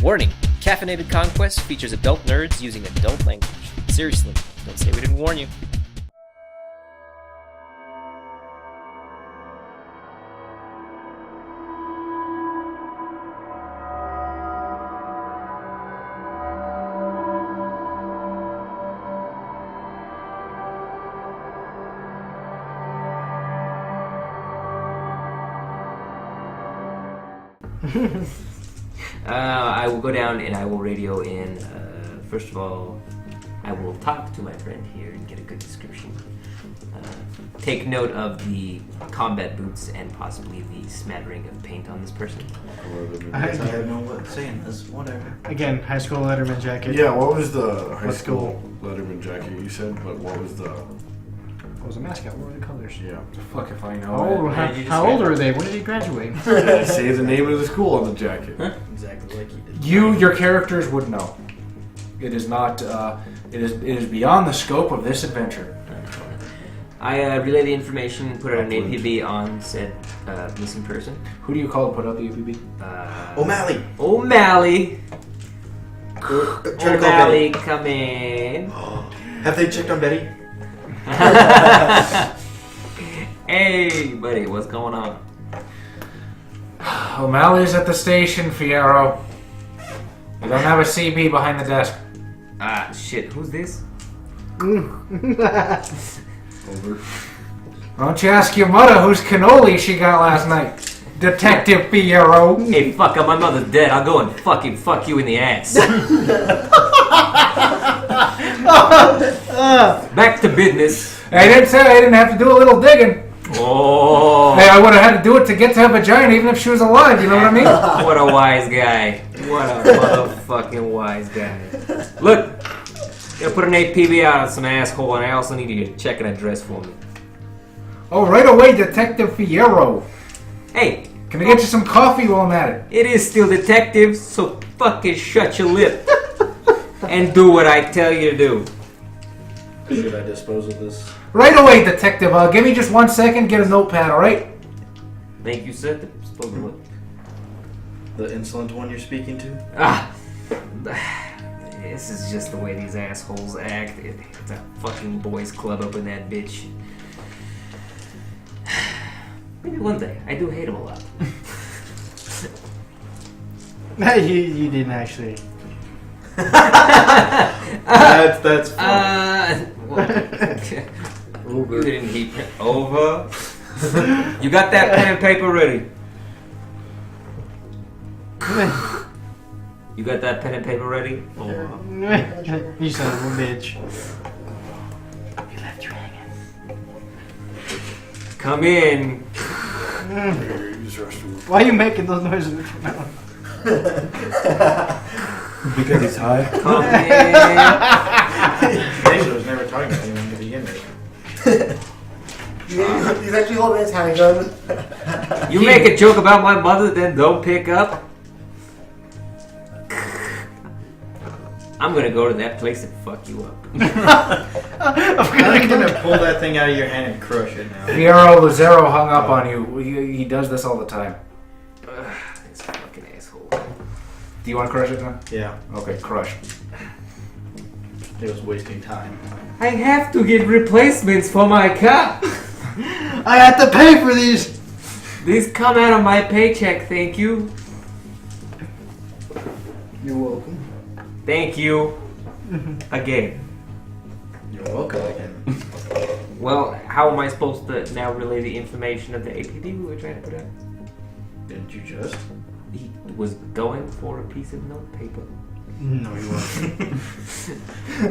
Warning, Caffeinated Conquest features adult nerds using adult language. Seriously, don't say we didn't warn you. I will go down and I will radio in. First of all, I will talk to my friend here and get a good description. Take note of the combat boots and possibly the smattering of paint on this person. I have no way of saying this. Whatever. Again, high school letterman jacket. Yeah, what was the high What school letterman jacket you said? But what was the... What was the mascot? What were the colors? Yeah. Fuck if I know. Oh, how old are they? When did he graduate? Say the name of the school on the jacket. Exactly like he did. Your characters would know. It is not. It is beyond the scope of this adventure. I relay the information, put out an APB on said missing person. Who do you call to put out the APB? O'Malley. O'Malley. Try to call O'Malley, come in. Have they checked on Betty? Hey, buddy, what's going on? O'Malley's at the station, Fierro. You don't have a CB behind the desk. Ah, shit, who's this? Over. Why don't you ask your mother whose cannoli she got last night? Detective Fierro. Hey, fuck up, my mother's dead. I'll go and fucking fuck you in the ass. Back to business. I didn't say I didn't have to do a little digging. Oh. Hey, I would have had to do it to get to her vagina even if she was alive, you know what I mean? What a wise guy. What a motherfucking wise guy. Look, you gotta put an APB out on some asshole, and I also need you to check an address for me. Oh, right away, Detective Fierro. Hey, Can I get you some coffee while I'm at it? it is still detective, so fucking shut your lip. And do what I tell you to do. Should I dispose of this? Right away, Detective. Give me just 1 second, get a notepad, alright? Thank you, sir. Supposed to look. The insolent one you're speaking to? Ah, this is just the way these assholes act. It's a fucking boys club up in that bitch. Maybe one day. I do hate him a lot. you didn't actually. That's fine. You didn't hate him. Over. You got that pen and paper ready? You got that pen and paper ready? Over. You son of a bitch. Come in. Use restroom. Why are you making those noises with your mouth? Because he's high. Come in. Jason was never talking about anything to begin with. He's actually holding his handgun. You make a joke about my mother, then don't pick up? I'm gonna go to that place and fuck you up. I'm gonna pull that thing out of your hand and crush it now. Fierro Lazaro hung up on you. He does this all the time. This fucking asshole. Do you want to crush it now? Yeah, Okay, crush. it was wasting time. I have to get replacements for my car. I had to pay for these! These come out of my paycheck, thank you. You're welcome. Thank you. Again. You're welcome again. Well, how am I supposed to now relay the information of the APB we were trying to put out? Didn't you just? He was going for a piece of notepaper. No, you wasn't.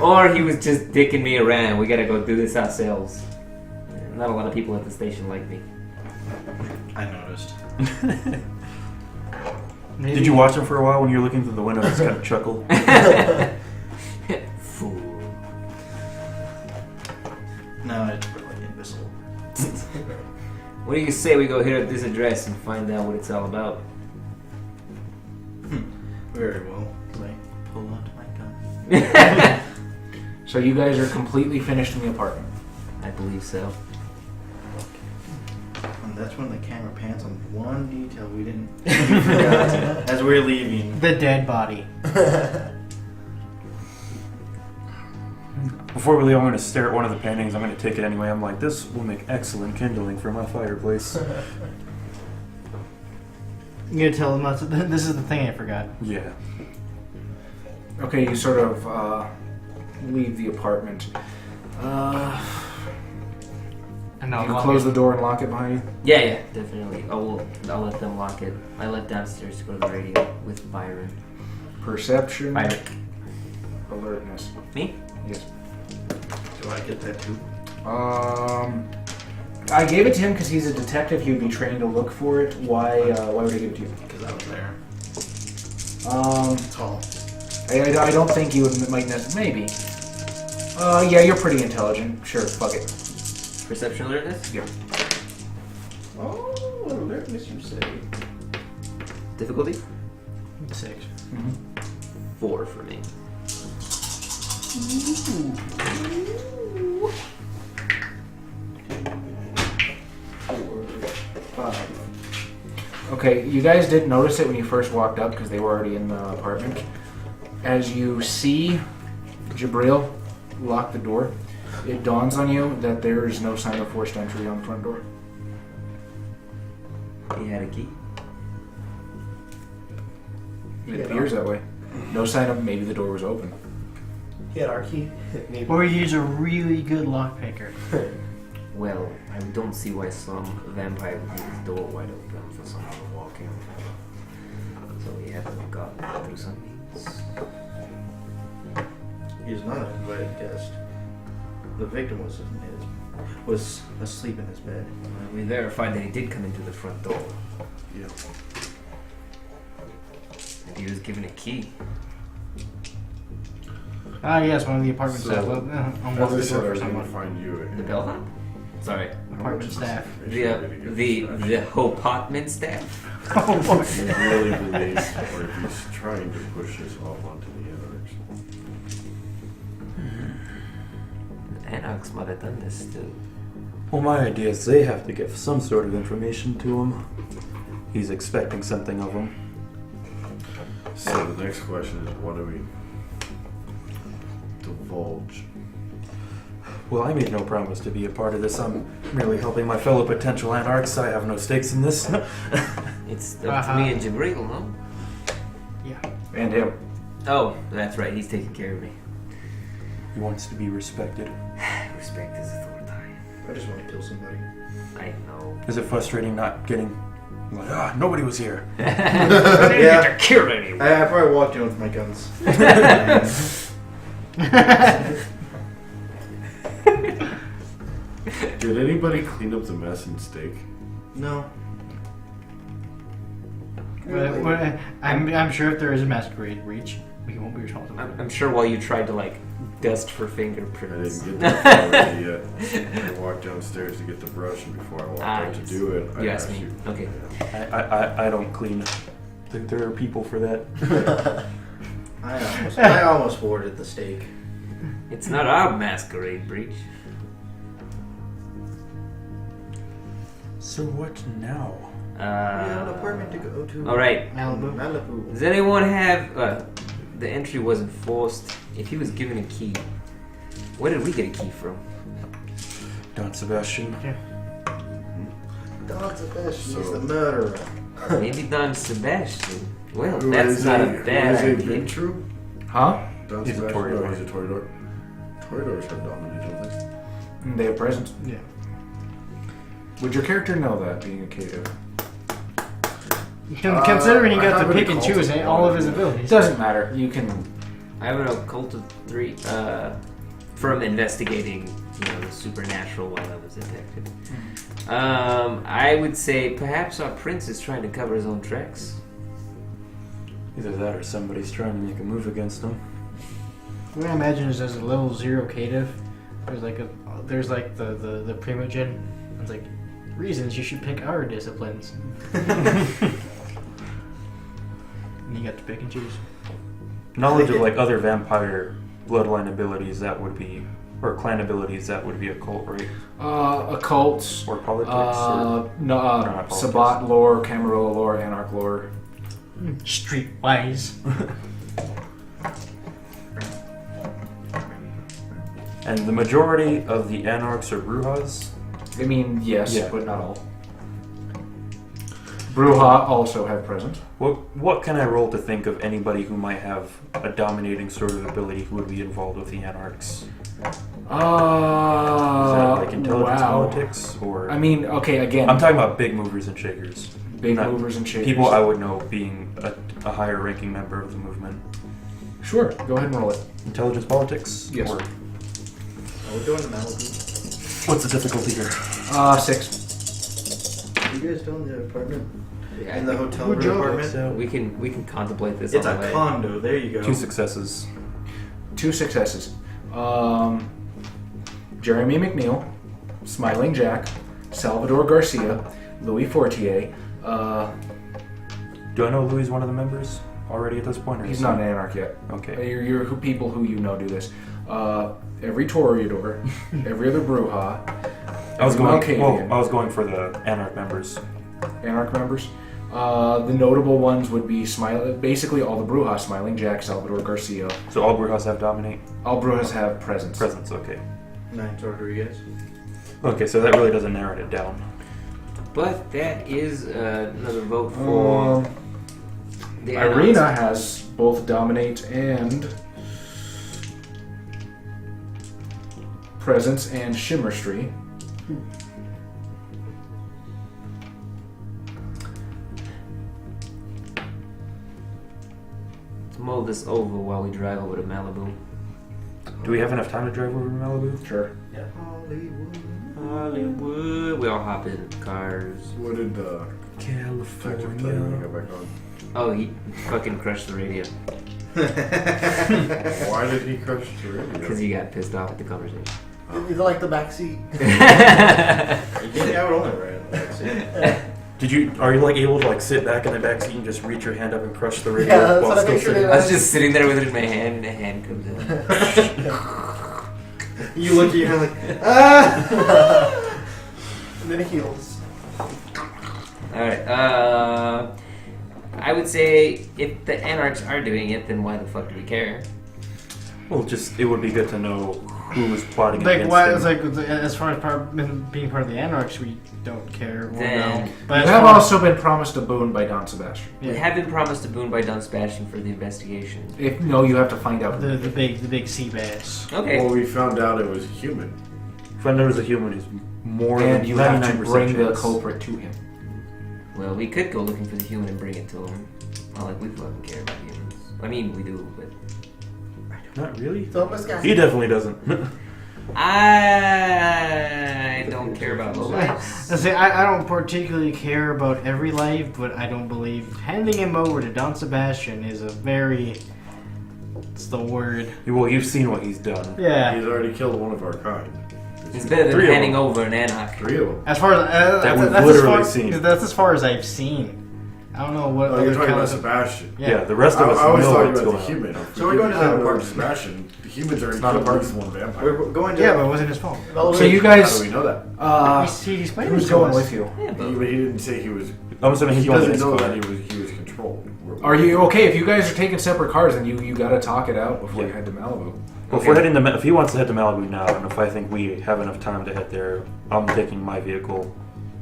Or he was just dicking me around. We gotta go do this ourselves. Not a lot of people at the station like me. I noticed. Maybe. Did you watch him for a while when you were looking through the window? Just kind of chuckle. Fool. No, it's really imbecile. What do you say we go hit up this address and find out what it's all about? Very well. I pull out my gun. So you guys are completely finished in the apartment. I believe so. And That's when the camera pans on one detail we didn't. We forgot as we were leaving. The dead body. Before we leave, I'm going to stare at one of the paintings. I'm going to take it anyway. I'm like, this will make excellent kindling for my fireplace. You're gonna tell them this is the thing I forgot. Yeah. Okay, you sort of leave the apartment. And You close the door and lock it behind you? Yeah, definitely. I'll let them lock it. I left downstairs to go to the radio with Byron. Perception. Byron. Alertness. Me? Yes. Do I get that too? I gave it to him because he's a detective. He would be trained to look for it. Why would I give it to you? Because I was there. Tall. I don't think you might necessarily. Maybe. Yeah, you're pretty intelligent. Sure, fuck it. Perception alertness? Yeah. Oh, alertness, you say? Difficulty? 6. 4 for me. Okay, you guys didn't notice it when you first walked up because they were already in the apartment. As you see Jabril lock the door, it dawns on you that there is no sign of forced entry on the front door. He had a key. It appears that way. No sign of maybe the door was open. He had our key. Maybe. Or he's a really good lockpicker. Well, I don't see why some vampire would leave his door wide open for someone to walk in. So we haven't gotten through some means. He's not an invited guest. The victim was asleep in his bed. We verified that he did come into the front door. Yeah. And he was given a key. Yes, one of the apartment So, staff unlocked As the I door said, I for was going to someone. find you. The bellhop? Sorry. Apartment staff. The apartment staff? Oh boy. I really believe, or if he's trying to push this off onto the others. Anarchs might have done this too. Well, my idea is they have to give some sort of information to him. He's expecting something of him. So the next question is, what do we divulge? Well, I made no promise to be a part of this. I'm merely helping my fellow potential anarchs. I have no stakes in this. It's up to me and Jabril, no? Yeah. And him. Oh, that's right. He's taking care of me. He wants to be respected. Respect his authority. I just want to kill somebody. I know. Is it frustrating not getting... Like, nobody was here. Yeah. Kill anyone. I probably walked in with my guns. Did anybody clean up the mess and steak? No. I'm sure if there is a masquerade breach, we won't be responsible. I'm sure while you tried to dust for I fingerprints. didn't get that far yet. I walked downstairs to get the brush, and before I walked out to yes. do it, I You asked asked me. you. Okay. I don't clean. There are people for that. I almost warded the steak. It's not our masquerade breach. So what now? We have an apartment to go to. All right. Malibu. Malibu. Does anyone have the entry wasn't forced? If he was given a key, where did we get a key from? Don Sebastian. Don Sebastian is So- the murderer. Maybe Don Sebastian. Well, Who that's is not he? a Who bad is he? idea. Been true? Huh? Don He's a Sebastian? Toreador. No, he's a Toreador. Toreadors have dominated, don't they? They have presence. Yeah. Would your character know that, being a cative? Considering he I got to haven't pick and choose called all of his him. It abilities. doesn't matter. You can. I have an occult of 3 from investigating, the supernatural while I was a detective. I would say perhaps our prince is trying to cover his own tracks. Either that or somebody's trying to make a move against him. What I imagine is as a level 0 cative, there's the primogen. It's like reasons you should pick our disciplines. And you got to pick and choose. Knowledge of other vampire bloodline abilities, that would be Or clan abilities, that would be occult, right? Occult. Or politics? No, Sabbat lore, Camarilla lore, Anarch lore. Streetwise. And the majority of the Anarchs are Brujas? I mean, yes, Yeah. but not all. Bruja also have present. What can I roll to think of anybody who might have a dominating sort of ability who would be involved with the Anarchs? Is that like intelligence politics? Or I mean, okay, again. I'm talking about big movers and shakers. Big Not movers and shakers. People I would know being a higher ranking member of the movement. Sure, go ahead and roll it. Intelligence politics? Yes. Or Are we doing the Malibu? what's the difficulty here? 6. Are you guys doing the apartment? Yeah, In the hotel Good room job. apartment? So we can contemplate this. It's on a the way. condo. There you go. 2 successes. 2 successes. Jeremy McNeil, Smiling Jack, Salvador Garcia, Louis Fortier. Do I know Louis is one of the members already at this point? Or He's is not he- an Anarch yet. Okay. You're people who you know do this. Every Toreador, every other Bruja, I was every going. Malkavian, Well, I was going for the Anarch members. Anarch members. The notable ones would be basically all the Brujas, Smiling Jack, Salvador Garcia. So all Brujas have dominate All Brujas have presence. presence. Okay. 9 Rodriguez. Okay, so that really doesn't narrow it down. But that is another vote for the Irina Anarchs. has both dominate and presence and shimmerstry. To mull this over while we drive over to Malibu. Do we have enough time to drive over to Malibu? Sure. Hollywood. Hollywood. We all hop in cars. What did Detective tell you to California. go back on? Oh, he fucking crushed the radio Why did he crush the radio? because he got pissed off at the conversation. Is it like the back seat? Yeah, I would only ride in the backseat. Are you like able to like sit back in the back seat and just reach your hand up and crush the radio Yeah, that's while what I still pictured sitting? it I was just sitting there with it in my hand, and a hand comes in. You look at your hand like, ah! And then it heals. Alright, I would say if the Anarchs are doing it, then why the fuck do we care? Well, just it would be good to know who was plotting Like, against why? him. It's like as far as being part of the Anarchs, we don't care. Or Then- no. But You as have far as- also been promised a boon by Don Sebastian. We have been promised a boon by Don Sebastian for the investigation. If no, you have to find out. the big sea bass. Okay. Well, we found out it was human. Friend there was a human is more And than you have to 99% bring the chance. culprit to him. Well, we could go looking for the human and bring it to him. Not like we fucking care about humans. I mean, we do, but Not really. So this guy. He definitely doesn't. I don't care about low lives. I say I don't particularly care about every life, but I don't believe handing him over to Don Sebastian is a very. It's the word. Well, you've seen what he's done. Yeah. He's already killed one of our kind. It's better than 3 of handing them. over an Anarch. 3 of them. As far as That we've that's literally as far, seen. That's as far as I've seen. I don't know what Oh, other you're talking about kinds of. Sebastian. Yeah, the rest I of us was know talking what's about going the on. human. So we're going to the apartment. Sebastian. The humans already not a killed at part. least one vampire. We're going to. Yeah, but it wasn't his fault. So you How guys, do we know that? He's playing who's to going us. with you? Yeah, but But he didn't say he was. I'm assuming he's He going in doesn't his know car. that he was controlled. Are you okay? If you guys are taking separate cars, then you got to talk it out before you Yeah. head to Malibu. Well, if we're heading to, if he wants to head to Malibu now, and if I think we have enough time to head there, I'm taking my vehicle.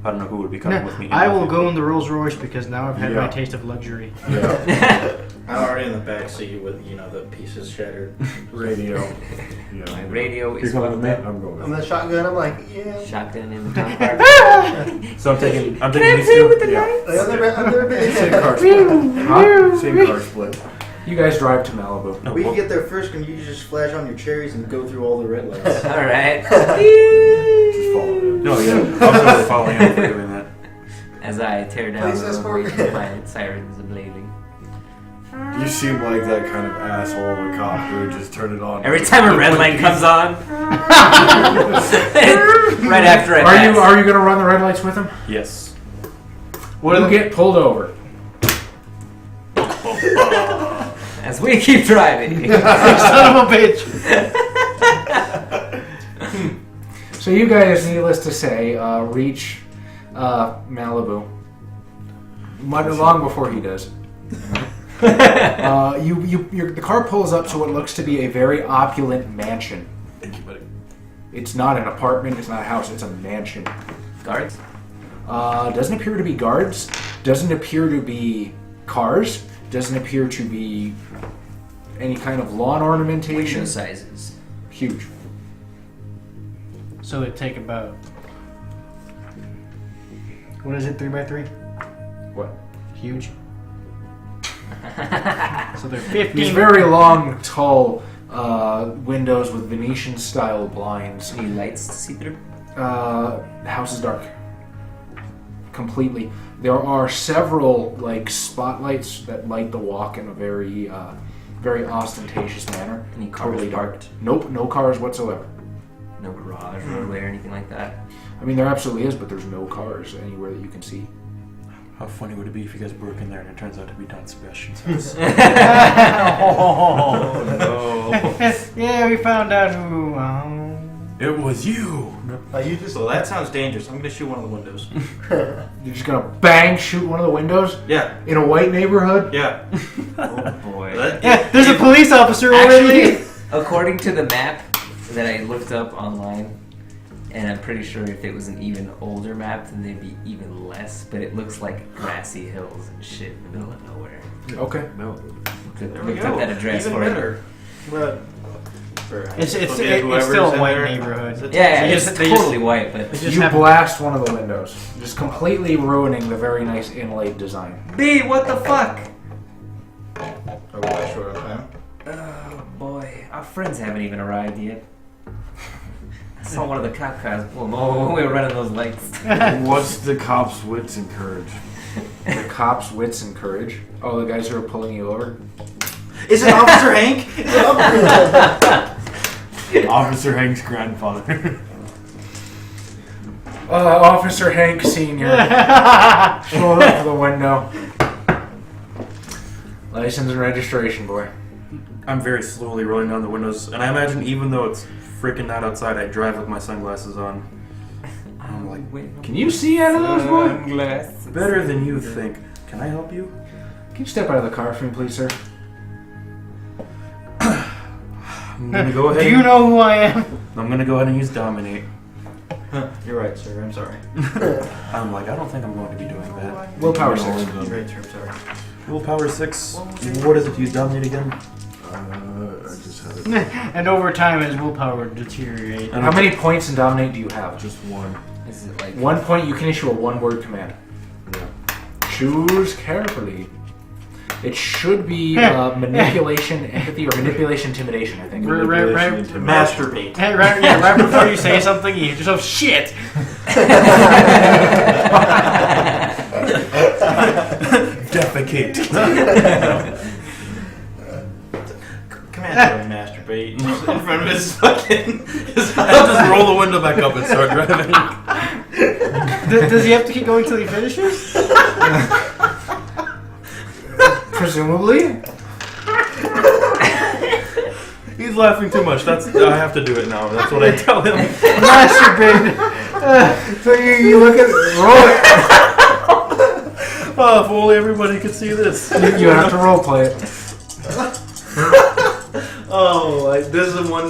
I don't know who would be coming No, with me. in I my will vehicle. go in the Rolls Royce because now I've had my Yeah. taste of luxury. Yeah. I'm already in the back seat with the pieces shattered. Radio. my Yeah. radio You're is coming fucked with me? up. I'm going. I'm the shotgun. I'm like, yeah. Shotgun in the top part. So I'm taking these two. Yeah. I've never been. Same car split. Huh? Same car split. You guys drive to Malibu. No, We well, can get there first, and you can just flash on your cherries and go through all the red lights. Alright. Just follow it. no, yeah, I'm totally following him for doing that. As I tear down Please the escort. road with my sirens ablating. You seem like that kind of asshole of a cop who would just turn it on. Every time a red light comes on, right after I pass. Are you going to run the red lights with him? Yes. What do you get pulled over? As we keep driving. Son of a bitch! So you guys, needless to say, reach Malibu long before he does. The car pulls up to what looks to be a very opulent mansion. Thank you, buddy. It's not an apartment, it's not a house, it's a mansion. Guards? Doesn't appear to be guards, doesn't appear to be cars, doesn't appear to be any kind of lawn ornamentation. Window sizes. Huge. So it'd take about... What is it, 3x3? What? Huge. So they're 15. These very long, tall windows with Venetian-style blinds. Any lights to see through? The house is dark. Completely. There are several spotlights that light the walk in a very ostentatious manner. Any cars Totally dark. parked? Nope, no cars whatsoever. No garage, roadway, or anything like that? I mean, there absolutely is, but there's no cars anywhere that you can see. How funny would it be if you guys broke in there and it turns out to be Don Sebastian's house? Oh, no. Yeah, we found out who... It was you! You just So that sounds dangerous. I'm gonna shoot one of the windows. You're just gonna bang shoot one of the windows Yeah, in a white neighborhood? yeah. Oh boy. Yeah, there's a police officer already! Actually, according to the map that I looked up online, and I'm pretty sure if it was an even older map, then they'd be even less. But it looks like grassy hills and shit in the middle of nowhere. Okay. No. There we Looked up go. that address Even for it. better. But It's still a white neighborhood. Yeah, They it's just- they totally white, but They just You have- blast one of the windows, just completely ruining the very nice inlaid design. B, what the fuck? Are we that short on time? Oh boy, our friends haven't even arrived yet. I saw one of the cop cars pull them over when we were running those lights. What's the cop's wits and courage? The cops' wits and courage. Oh, the guys who are pulling you over? Is it Officer Hank? Officer Hank's grandfather. Officer Hank Sr. Pull up to the window. License and registration, boy. I'm very slowly rolling down the windows, and I imagine even though it's freaking out outside, I drive with my sunglasses on. I'm like, Can you see out of those, boy? Sunglasses. better than you think. Can I help you? Can you step out of the car for me, please, sir? I'm gonna go ahead. Do you know who I am? I'm gonna go ahead and use dominate. You're right, sir. I'm sorry. I'm like, I don't think I'm going to be doing that. Willpower 6. You're right, sir. I'm sorry. Willpower 6. What is it to use dominate again? I just had it. And over time, his willpower deteriorates. And How many points in dominate do you have? Just one. Is it like 1 point, you can issue a one-word command. Yeah. Choose carefully. It should be manipulation, empathy, or manipulation, intimidation, I think. Manipulation, intimidation. Masturbate. Hey, right before you say something, you hit yourself, shit! Defecate. Commander masturbate in front of his fucking. I'll just roll the window back up and start driving. Does he have to keep going till he finishes? Presumably. He's laughing too much. I have to do it now. That's what I tell him. Masturbate. So you look at roll it. Oh, if only everybody could see this. You have to roleplay it. Oh, this is one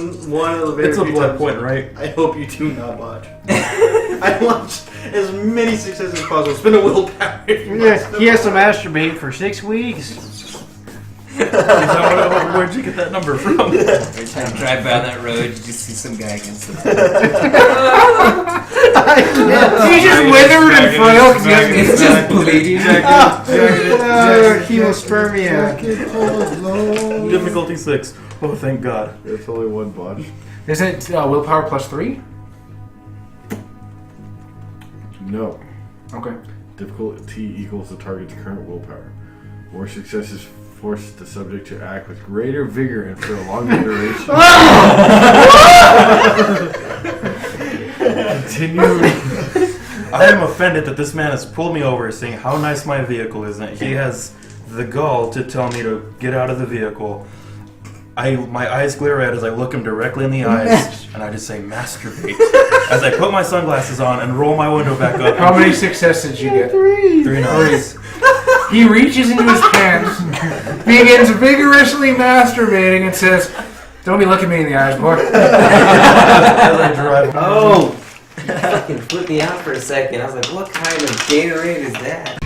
of the very It's a few blood times point, right? I hope you do not watch. I want as many successes as possible. Spend a willpower. Yeah, he has to masturbate for 6 weeks. Where'd you get that number from? every time you drive by that road, you just see some guy against the He's just withered and frail because he It's just bleeding. Hemospermia. Difficulty 6. Oh, thank God. It's only one botch. Is it willpower plus 3? No. Okay. Difficulty equals the target's current willpower. More successes force the subject to act with greater vigor and for a longer duration. Continue. I am offended that this man has pulled me over saying how nice my vehicle is, and he has the gall to tell me to get out of the vehicle. My eyes glare red as I look him directly in the eyes, and I just say, masturbate. As I put my sunglasses on and roll my window back up. How many successes did you get? 3 nods. He reaches into his pants, begins vigorously masturbating, and says, "Don't be looking me in the eyes, boy." As I drive. Oh! You fucking flipped me out for a second. I was like, what kind of Gatorade is that?